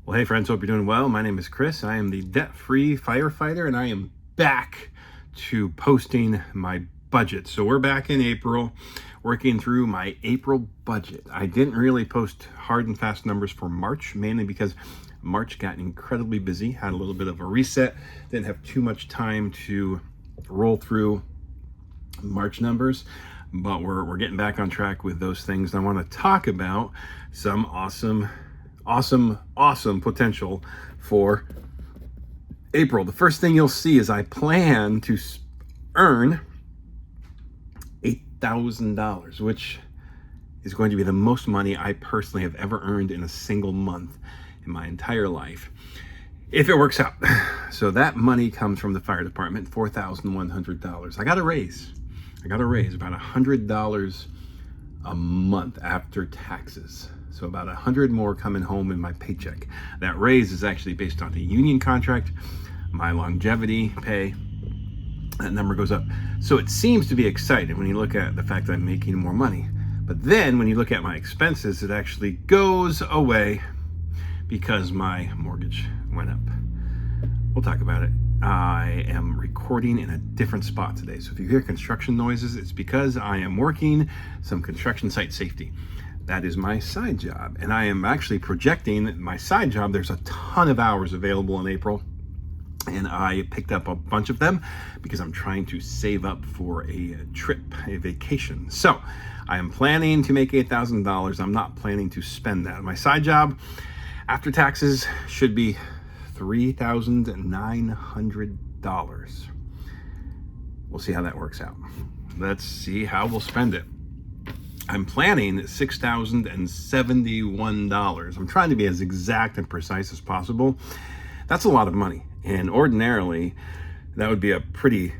Well, hey friends, hope you're doing well. My name is Chris. I am the debt-free firefighter, and I am back to posting my budget. So we're back in April, working through my April budget. I didn't really post hard and fast numbers for March, mainly because March got incredibly busy, had a little bit of a reset, didn't have too much time to roll through March numbers, but we're getting back on track with those things. I want to talk about some awesome potential for April. The first thing you'll see is I plan to earn $8,000, which is going to be the most money I personally have ever earned in a single month in my entire life, if it works out. So that money comes from the fire department, $4,100. I got a raise about $100 a month after taxes. So about 100 more coming home in my paycheck. That raise is actually based on the union contract, my longevity pay. That number goes up. So it seems to be exciting when you look at the fact that I'm making more money. But then when you look at my expenses, it actually goes away because my mortgage went up. We'll talk about it. I am recording in a different spot today. So if you hear construction noises, it's because I am working some construction site safety. That is my side job. And I am actually projecting my side job. There's a ton of hours available in April. And I picked up a bunch of them because I'm trying to save up for a trip, a vacation. So I am planning to make $8,000. I'm not planning to spend that. My side job after taxes should be $3,900. We'll see how that works out. Let's see how we'll spend it. I'm planning $6,071. I'm trying to be as exact and precise as possible. That's a lot of money. And ordinarily, that would be a pretty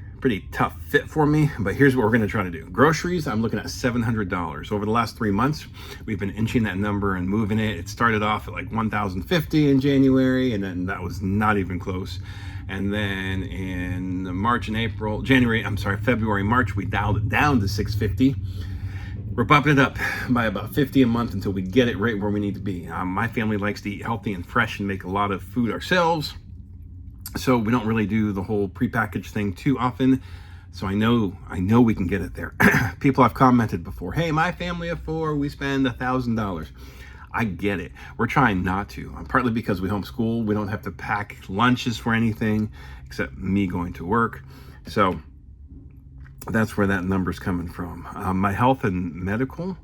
tough fit for me. But here's what we're going to try to do. Groceries, I'm looking at $700. Over the last 3 months, we've been inching that number and moving it. It started off at like $1,050 in January, and then that was not even close. And then in February, March, we dialed it down to $650. We're bumping it up by about $50 a month until we get it right where we need to be. My family likes to eat healthy and fresh and make a lot of food ourselves. So we don't really do the whole prepackaged thing too often. So I know we can get it there. People have commented before, hey, my family of 4, we spend $1,000. I get it. We're trying not to. Partly because we homeschool. We don't have to pack lunches for anything except me going to work. So that's where that number's coming from. My health and medical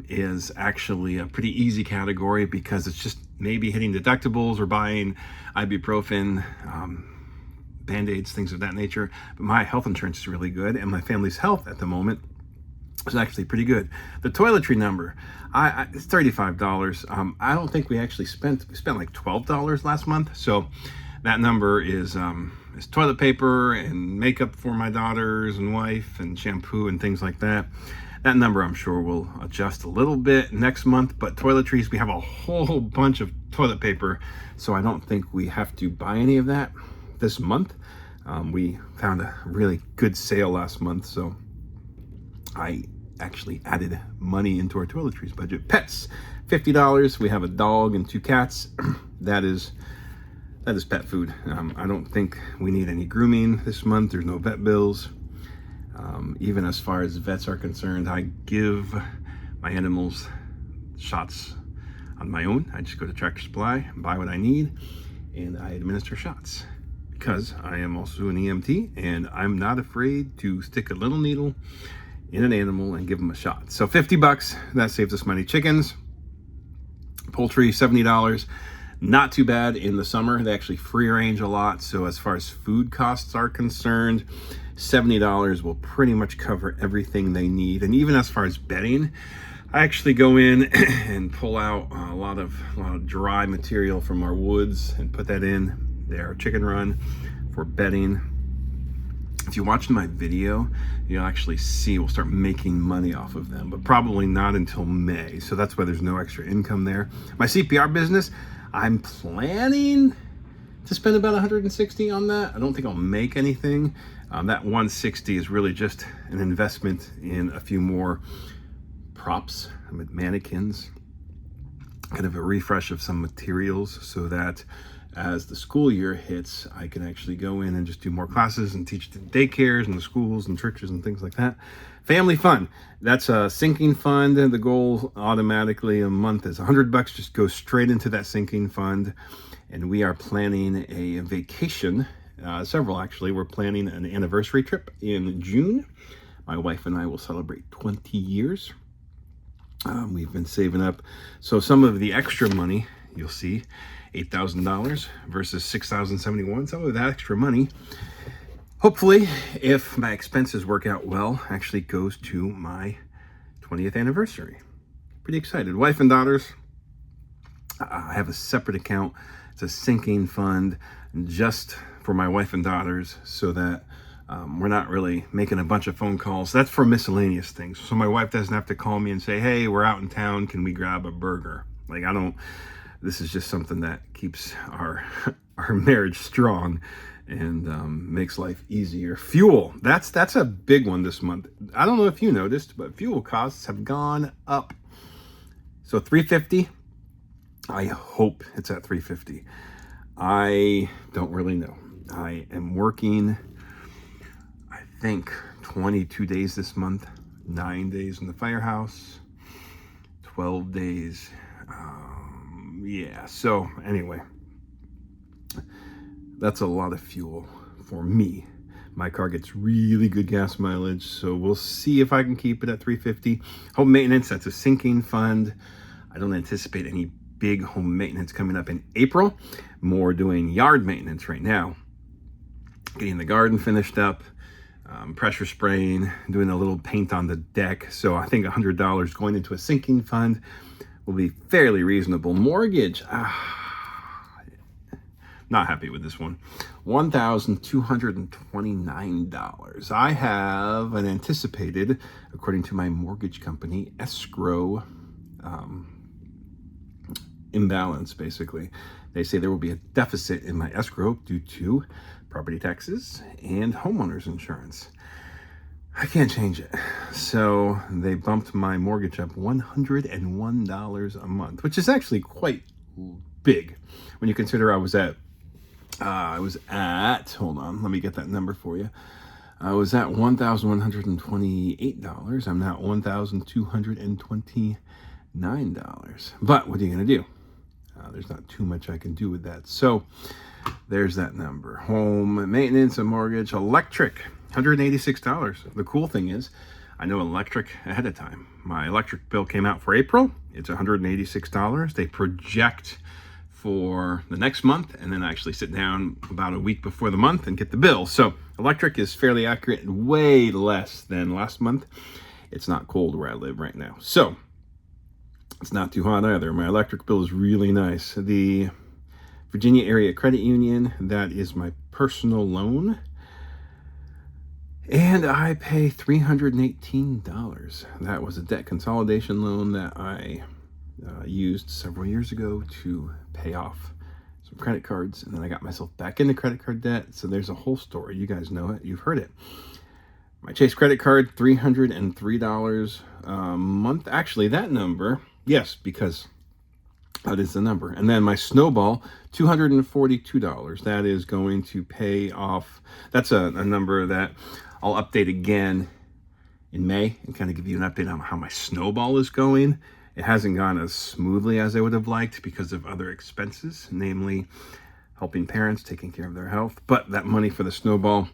is actually a pretty easy category because it's just maybe hitting deductibles or buying ibuprofen, Band-Aids, things of that nature. But my health insurance is really good, and my family's health at the moment is actually pretty good. The toiletry number, it's $35. I don't think we actually spent like $12 last month. So that number is toilet paper and makeup for my daughters and wife and shampoo and things like that. That number I'm sure will adjust a little bit next month, but toiletries, we have a whole bunch of toilet paper, so I don't think we have to buy any of that this month. We found a really good sale last month, so I actually added money into our toiletries budget. Pets, $50. We have a dog and 2 cats. That is pet food. I don't think we need any grooming this month. There's no vet bills. Even as far as vets are concerned, I give my animals shots on my own. I just go to Tractor Supply, buy what I need, and I administer shots because I am also an EMT and I'm not afraid to stick a little needle in an animal and give them a shot. So $50, that saves us money. Chickens, poultry, $70. Not too bad in the summer. They actually free range a lot. So as far as food costs are concerned, $70 will pretty much cover everything they need. And even as far as bedding, I actually go in and pull out a lot of dry material from our woods and put that in their chicken run for bedding. If you watch my video, you'll actually see we'll start making money off of them, but probably not until May. So that's why there's no extra income there. My CPR business, I'm planning to spend about $160 on that. I don't think I'll make anything. That $160 is really just an investment in a few more props, mannequins, kind of a refresh of some materials so that as the school year hits, I can actually go in and just do more classes and teach the daycares and the schools and churches and things like that. Family fun. That's a sinking fund. The goal automatically a month is $100. Just go straight into that sinking fund. And we are planning a vacation, several actually. We're planning an anniversary trip in June. My wife and I will celebrate 20 years. We've been saving up. So some of the extra money, you'll see, $8,000 versus $6,071. Some of that extra money, hopefully, if my expenses work out well, actually goes to my 20th anniversary. Pretty excited. Wife and daughters, I have a separate account. It's a sinking fund just for my wife and daughters so that we're not really making a bunch of phone calls. That's for miscellaneous things. So my wife doesn't have to call me and say, hey, we're out in town. Can we grab a burger? Like, this is just something that keeps our marriage strong and makes life easier. Fuel, that's a big one this month. I don't know if you noticed, but fuel costs have gone up. So $3.50, I hope it's at $3.50. I don't really know. I am working, I think, 22 days this month, 9 days in the firehouse, 12 days. Yeah, so anyway, that's a lot of fuel for me. My car gets really good gas mileage, so we'll see if I can keep it at $3.50. Home maintenance, that's a sinking fund. I don't anticipate any big home maintenance coming up in April. More doing yard maintenance right now. Getting the garden finished up, pressure spraying, doing a little paint on the deck. So I think $100 going into a sinking fund will be fairly reasonable. Mortgage, not happy with this one. $1,229. I have an anticipated, according to my mortgage company, escrow imbalance, basically. They say there will be a deficit in my escrow due to property taxes and homeowners insurance. I can't change it. So they bumped my mortgage up $101 a month, which is actually quite big when you consider I was at, hold on, let me get that number for you. I was at $1,128. I'm now at $1,229. But what are you going to do? There's not too much I can do with that. So there's that number. Home maintenance, a mortgage, electric, $186. The cool thing is, I know electric ahead of time. My electric bill came out for April. It's $186. They project for the next month and then actually sit down about a week before the month and get the bill. So electric is fairly accurate, way less than last month. It's not cold where I live right now. So it's not too hot either. My electric bill is really nice. The Virginia Area Credit Union, that is my personal loan. And I pay $318. That was a debt consolidation loan that I used several years ago to pay off some credit cards. And then I got myself back into credit card debt. So there's a whole story. You guys know it. You've heard it. My Chase credit card, $303 a month. Actually, that number, yes, because that is the number. And then my Snowball, $242. That is going to pay off. That's a number that I'll update again in May and kind of give you an update on how my Snowball is going. It hasn't gone as smoothly as I would have liked because of other expenses, namely helping parents, taking care of their health. But that money for the Snowball,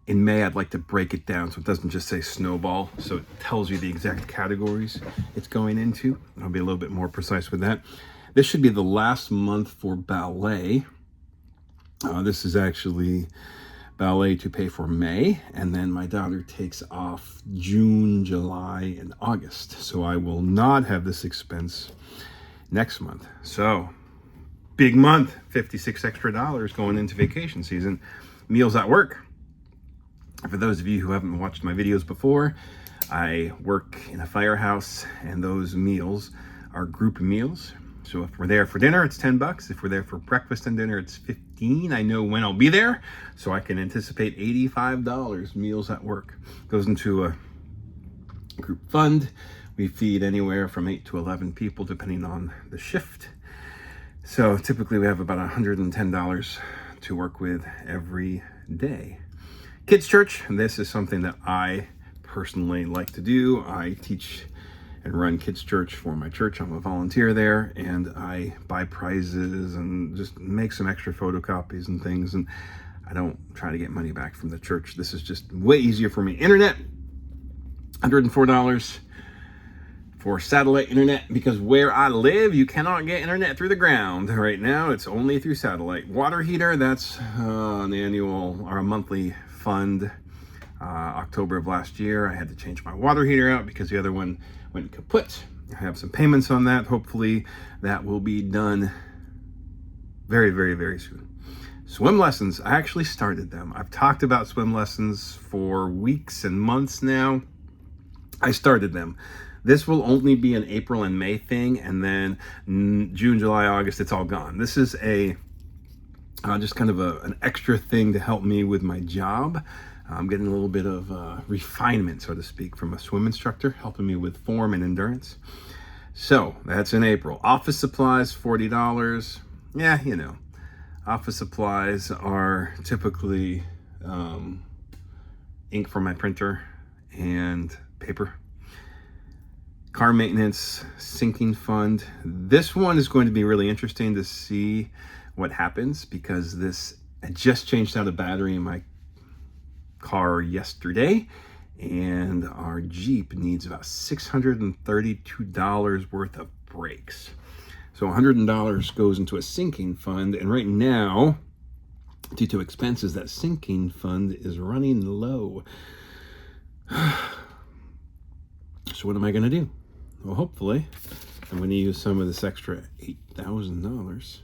in May, I'd like to break it down so it doesn't just say Snowball, so it tells you the exact categories it's going into. I'll be a little bit more precise with that. This should be the last month for ballet. This is actually ballet to pay for May, and then my daughter takes off June, July, and August. So I will not have this expense next month. So big month, $56 extra going into vacation season. Meals at work. For those of you who haven't watched my videos before, I work in a firehouse, and those meals are group meals. So if we're there for dinner, it's $10. If we're there for breakfast and dinner, it's $15. I know when I'll be there, so I can anticipate $85 meals at work. Goes into a group fund. We feed anywhere from 8 to 11 people depending on the shift. So typically we have about $110 to work with every day. Kids Church, this is something that I personally like to do. I teach and run Kids Church for my church. I'm a volunteer there, and I buy prizes and just make some extra photocopies and things, and I don't try to get money back from the church. This is just way easier for me. Internet, $104 for satellite internet, because where I live, you cannot get internet through the ground. Right now, it's only through satellite. Water heater, that's an annual or a monthly fund. October of last year, I had to change my water heater out because the other one went kaput. I have some payments on that. Hopefully that will be done very, very, very soon. Swim lessons, I actually started them. I've talked about swim lessons for weeks and months now. I started them. This will only be an April and May thing, and then June, July, August, it's all gone. This is a just kind of an extra thing to help me with my job. I'm getting a little bit of refinement, so to speak, from a swim instructor, helping me with form and endurance. So that's in April. Office supplies, $40. Yeah, you know, office supplies are typically ink for my printer and paper. Car maintenance, sinking fund. This one is going to be really interesting to see what happens, because I just changed out a battery in my car yesterday, and our Jeep needs about $632 worth of brakes. So $100 goes into a sinking fund, and right now, due to expenses, that sinking fund is running low. So what am I going to do? Well, hopefully, I'm going to use some of this extra $8,000,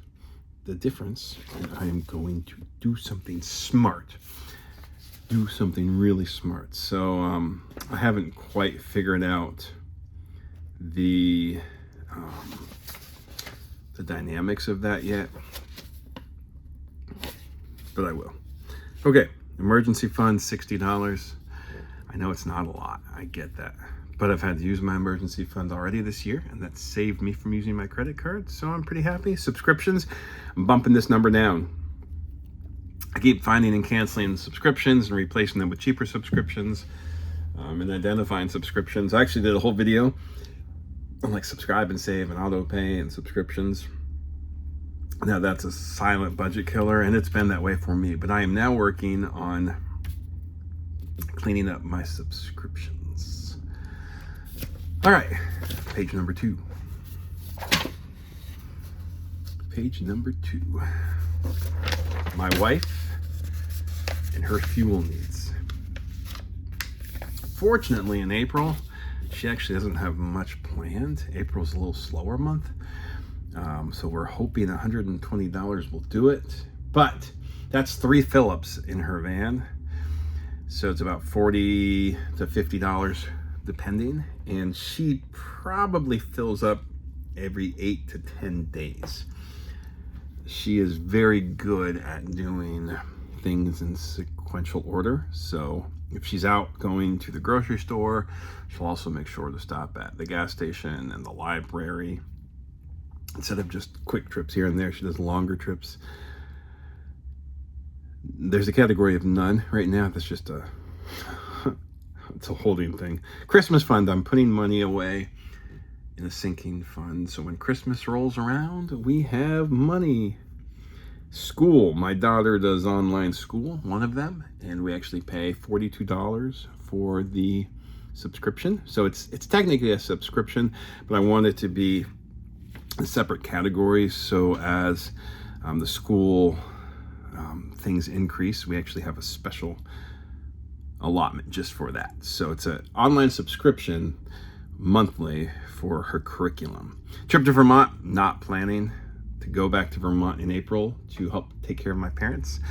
the difference, and I am going to do something smart. Do something really smart. So I haven't quite figured out the dynamics of that yet, but I will. Okay, emergency fund, $60. I know it's not a lot, I get that, but I've had to use my emergency fund already this year, and that saved me from using my credit card, so I'm pretty happy. Subscriptions, I'm bumping this number down. I keep finding and canceling subscriptions and replacing them with cheaper subscriptions, and identifying subscriptions. I actually did a whole video on like subscribe and save and auto pay and subscriptions. Now that's a silent budget killer, and it's been that way for me, but I am now working on cleaning up my subscriptions. All right, page number 2. Page number 2. My wife and her fuel needs. Fortunately, in April, she actually doesn't have much planned. April's a little slower month, so we're hoping $120 will do it, but that's 3 fill-ups in her van, so it's about $40 to $50 depending, and she probably fills up every 8 to 10 days. She is very good at doing things in sequential order. So if she's out going to the grocery store, she'll also make sure to stop at the gas station and the library. Instead of just quick trips here and there, she does longer trips. There's a category of none right now. That's just it's a holding thing. Christmas fund, I'm putting money away in a sinking fund, so when Christmas rolls around, we have money. School, my daughter does online school, one of them, and we actually pay $42 for the subscription. So it's technically a subscription, but I want it to be a separate category, so as the school things increase, we actually have a special allotment just for that. So it's an online subscription monthly for her curriculum. Trip to Vermont, not planning to go back to Vermont in April to help take care of my parents.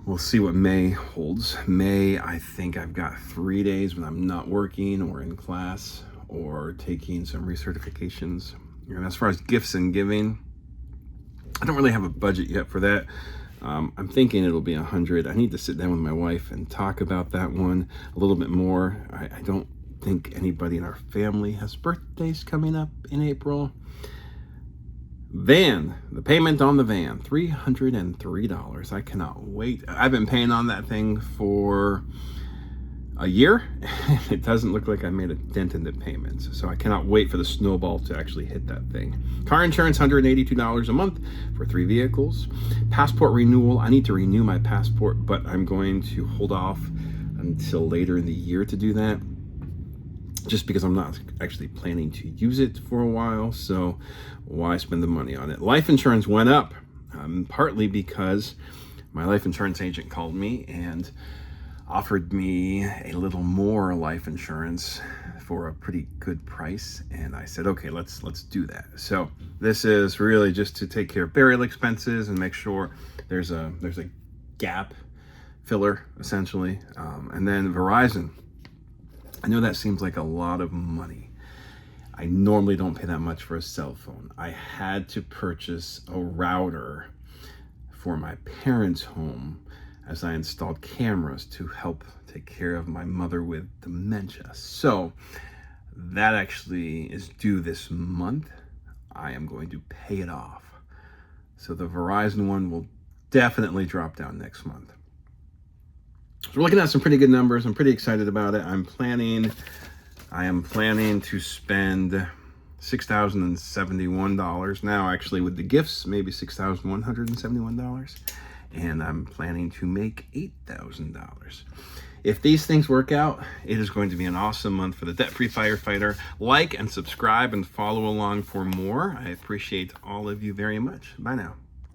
We'll see what May holds. May, I think I've got 3 days when I'm not working or in class or taking some recertifications. And as far as gifts and giving, I don't really have a budget yet for that. I'm thinking it'll be 100. I need to sit down with my wife and talk about that one a little bit more. I don't think anybody in our family has birthdays coming up in April. Van, the payment on the van, $303. I cannot wait. I've been paying on that thing for a year. It doesn't look like I made a dent in the payments, so I cannot wait for the snowball to actually hit that thing. Car insurance, $182 a month for 3 vehicles. Passport renewal, I need to renew my passport, but I'm going to hold off until later in the year to do that, just because I'm not actually planning to use it for a while, so why spend the money on it? Life insurance went up, partly because my life insurance agent called me and offered me a little more life insurance for a pretty good price, and I said, okay, let's do that. So this is really just to take care of burial expenses and make sure there's a gap filler, essentially. And then Verizon, I know that seems like a lot of money. I normally don't pay that much for a cell phone. I had to purchase a router for my parents' home as I installed cameras to help take care of my mother with dementia. So that actually is due this month. I am going to pay it off. So the Verizon one will definitely drop down next month. So we're looking at some pretty good numbers. I'm pretty excited about it. I am planning to spend $6,071 now, actually, with the gifts, maybe $6,171. And I'm planning to make $8,000. If these things work out, it is going to be an awesome month for the Debt-Free Firefighter. Like and subscribe and follow along for more. I appreciate all of you very much. Bye now.